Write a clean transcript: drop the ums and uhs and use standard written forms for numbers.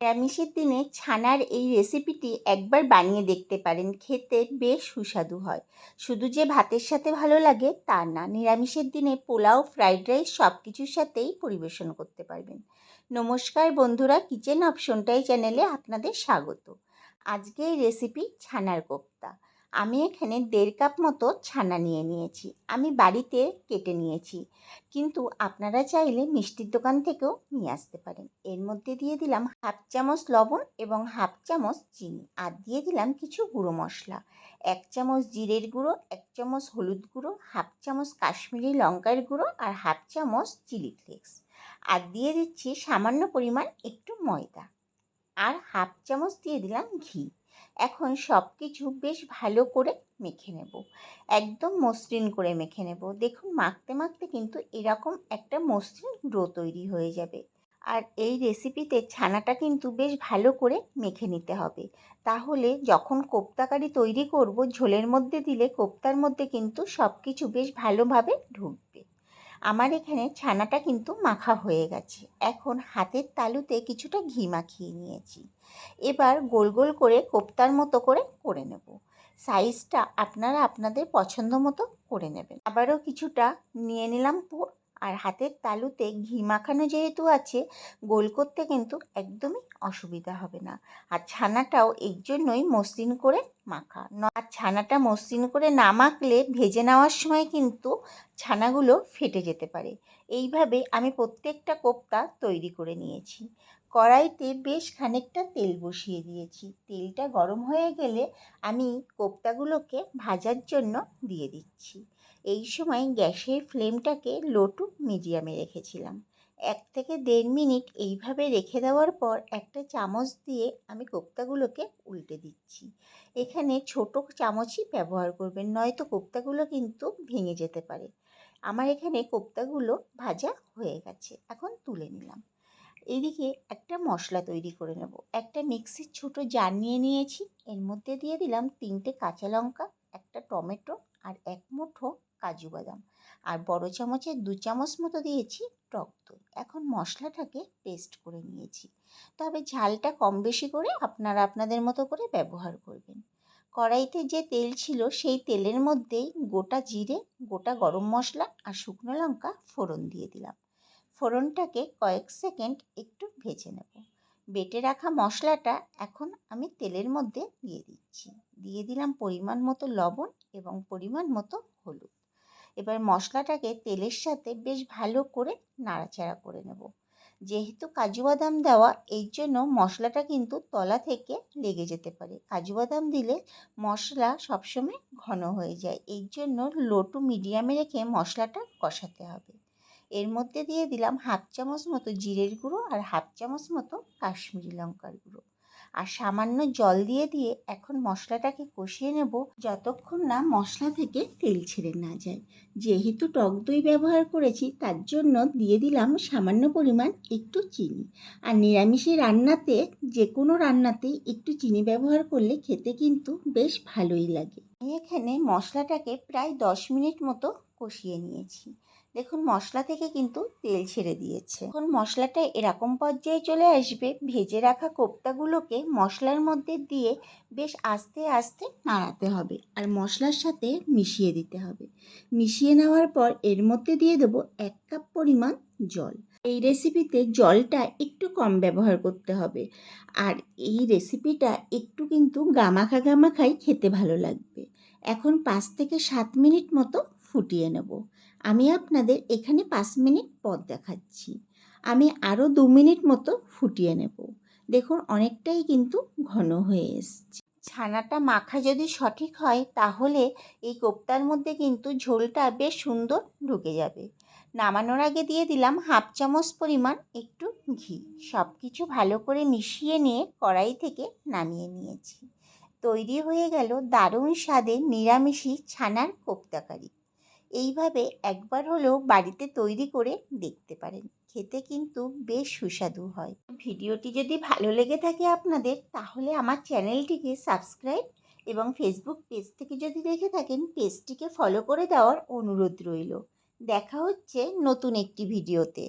নিরামিষের দিনে ছানার এই রেসিপিটি একবার বানিয়ে দেখতে পারেন, খেতে বেশ সুস্বাদু হয়। শুধু যে ভাতের সাথে ভালো লাগে তা না, নিরামিষের দিনে পোলাও, ফ্রাইড রাইস সব কিছুর সাথেই পরিবেশন করতে পারবেন। নমস্কার বন্ধুরা, কিচেন অপশনটাই চ্যানেলে আপনাদের স্বাগত। আজকে এই রেসিপি ছানার কোপ্তা। আমি এখানে 1.5 কাপ মতো ছানা নিয়ে নিয়েছি। আমি বাড়িতে কেটে নিয়েছি, কিন্তু আপনারা চাইলে মিষ্টির দোকান থেকেও নিয়ে আসতে পারেন। এর মধ্যে দিয়ে দিলাম 1/2 চামচ লবণ এবং 1/2 চামচ চিনি, আর দিয়ে দিলাম কিছু গুঁড়ো মশলা। 1 চামচ জিরের গুঁড়ো, 1 চামচ হলুদ গুঁড়ো, 1/2 চামচ কাশ্মীরি লঙ্কার গুঁড়ো আর 1/2 চামচ চিলি ফ্লেক্স। আর দিয়ে দিচ্ছি সামান্য পরিমাণ একটু ময়দা, আর 1/2 চামচ দিয়ে দিলাম ঘি। এখন সব কিছু বেশ ভালো করে মেখে নেব, একদম মসৃণ করে মেখে নেব। দেখুন, মাখতে মাখতে কিন্তু এরকম একটা মসৃণ ডো তৈরি হয়ে যাবে। আর এই রেসিপিতে ছানাটা কিন্তু বেশ ভালো করে মেখে নিতে হবে, তাহলে যখন কোপ্তাকারি তৈরি করব ঝোলের মধ্যে দিলে কোপ্তার মধ্যে কিন্তু সব কিছু বেশ ভালোভাবে ঢুকবে। আমার এখানে ছানাটা কিন্তু মাখা হয়ে গেছে। এখন হাতের তালুতে কিছুটা ঘি মাখিয়ে নিয়েছি। এবার গোল গোল করে কোপ্তার মতো করে নেব। সাইজটা আপনারা আপনাদের পছন্দ মতো করে নেবেন। আবারও কিছুটা নিয়ে নিলাম পুর, আর হাতের তালুতে ঘি মাখানো যেহেতু আছে, গোল করতে কিন্তু একদমই অসুবিধা হবে না। আর ছানাটাও এই জন্যই মসৃণ করে মাখা। আর ছানাটা মসৃণ করে না মাখলে ভেজে নেওয়ার সময় কিন্তু ছানাগুলো ফেটে যেতে পারে। এইভাবে আমি প্রত্যেকটা কোপ্তা তৈরি করে নিয়েছি। কড়াইতে বেশ খানিকটা তেল বসিয়ে দিয়েছি। তেলটা গরম হয়ে গেলে আমি কোপ্তাগুলোকে ভাজার জন্য দিয়ে দিচ্ছি। এই সময় গ্যাসের ফ্লেমটাকে লো টু মিডিয়ামে রেখেছিলাম। 1 থেকে 1.5 মিনিট এইভাবে রেখে দেওয়ার পর একটা চামচ দিয়ে আমি কোপ্তাগুলোকে উল্টে দিচ্ছি। এখানে ছোট চামচই ব্যবহার করবেন, নয়তো কোপ্তাগুলো কিন্তু ভেঙে যেতে পারে। আমার এখানে কোপ্তাগুলো ভাজা হয়ে গেছে, এখন তুলে নিলাম। এইদিকে একটা মশলা তৈরি করে নেব। একটা মিক্সির ছোট জার নিয়ে নিয়েছি, এর মধ্যে দিয়ে দিলাম 3টে কাঁচা লঙ্কা, একটা টমেটো আর 1 মুঠো কাজু বাদাম, আর বড় চামচের 2 চামচ মতো দিয়েছি টক দই। এখন মশলাটাকে পেস্ট করে নিয়েছি, তবে ঝালটা কম বেশি করে আপনারা আপনাদের মতো করে ব্যবহার করবেন। কড়াইতে যে তেল ছিল সেই তেলের মধ্যেই গোটা জিরে, গোটা গরম মশলা আর শুকনো লঙ্কা ফোড়ন দিয়ে দিলাম। ফোড়নটাকে কয়েক সেকেন্ড একটু ভেজে নেব। বেটে রাখা মশলাটা এখন আমি তেলের মধ্যে দিয়ে দিচ্ছি। দিয়ে দিলাম পরিমাণ মতো লবণ এবং পরিমাণ মতো হলুদ। এবার মশলাটাকে তেলের সাথে বেশ ভালো করে নাড়াচাড়া করে নেব। যেহেতু কাজু বাদাম দেওয়া, এই জন্য মশলাটা কিন্তু তলা থেকে লেগে যেতে পারে। কাজু বাদাম দিলে মশলা সবসময় ঘন হয়ে যায়, এই জন্য লো টু মিডিয়ামে রেখে মশলাটা কষাতে হবে। এর মধ্যে দিয়ে দিলাম 1/2 চামচ মতো জিরের গুঁড়ো আর 1/2 চামচ মতো কাশ্মীরি লঙ্কার গুঁড়ো, আর সামান্য জল দিয়ে এখন মশলাটাকে কষিয়ে নেব যতক্ষণ না মশলা থেকে তেল ছেড়ে না যায়। যেহেতু টক দই ব্যবহার করেছি, তার জন্য দিয়ে দিলাম সামান্য পরিমাণ একটু চিনি। আর নিরামিষে রান্নাতে, যে কোনো রান্নাতেই একটু চিনি ব্যবহার করলে খেতে কিন্তু বেশ ভালোই লাগে। আমি এখানে মশলাটাকে প্রায় 10 মিনিট মতো কষিয়ে নিয়েছি। দেখুন, মশলা থেকে কিন্তু তেল ছেড়ে দিয়েছে। এখন মশলাটা এরকম পর্যায়ে চলে আসবে, ভেজে রাখা কোপ্তাগুলোকে মশলার মধ্যে দিয়ে বেশ আস্তে আস্তে নাড়াতে হবে আর মশলার সাথে মিশিয়ে দিতে হবে। মিশিয়ে নেওয়ার পর এর মধ্যে দিয়ে দেবো 1 কাপ পরিমাণ জল। এই রেসিপিতে জলটা একটু কম ব্যবহার করতে হবে, আর এই রেসিপিটা একটু কিন্তু গামাখা গামাখাই খেতে ভালো লাগবে। এখন 5 থেকে 7 মিনিট মতো ফুটিয়ে নেব। আমি আপনাদের এখানে 5 মিনিট পর দেখাচ্ছি। আমি আরও 2 মিনিট মতো ফুটিয়ে নেব। দেখুন, অনেকটাই কিন্তু ঘন হয়ে এসছে। ছানাটা মাখা যদি সঠিক হয়, তাহলে এই কোপ্তার মধ্যে কিন্তু ঝোলটা বেশ সুন্দর ঢুকে যাবে। নামানোর আগে দিয়ে দিলাম 1/2 চামচ পরিমাণ একটু ঘি। সব কিছু ভালো করে মিশিয়ে নিয়ে কড়াই থেকে নামিয়ে নিয়েছি। তৈরি হয়ে গেল দারুণ স্বাদের নিরামিষি ছানার কোপ্তাকারি। এইভাবে একবার হলেও বাড়িতে তৈরি করে দেখতে পারেন, খেতে কিন্তু বেশ সুস্বাদু হয়। ভিডিওটি যদি ভালো লেগে থাকে আপনাদের, তাহলে আমার চ্যানেলটিকে সাবস্ক্রাইব এবং ফেসবুক পেজ থেকে যদি দেখে থাকেন, পেজটিকে ফলো করে দেওয়ার অনুরোধ রইল। দেখা হচ্ছে নতুন একটি ভিডিওতে।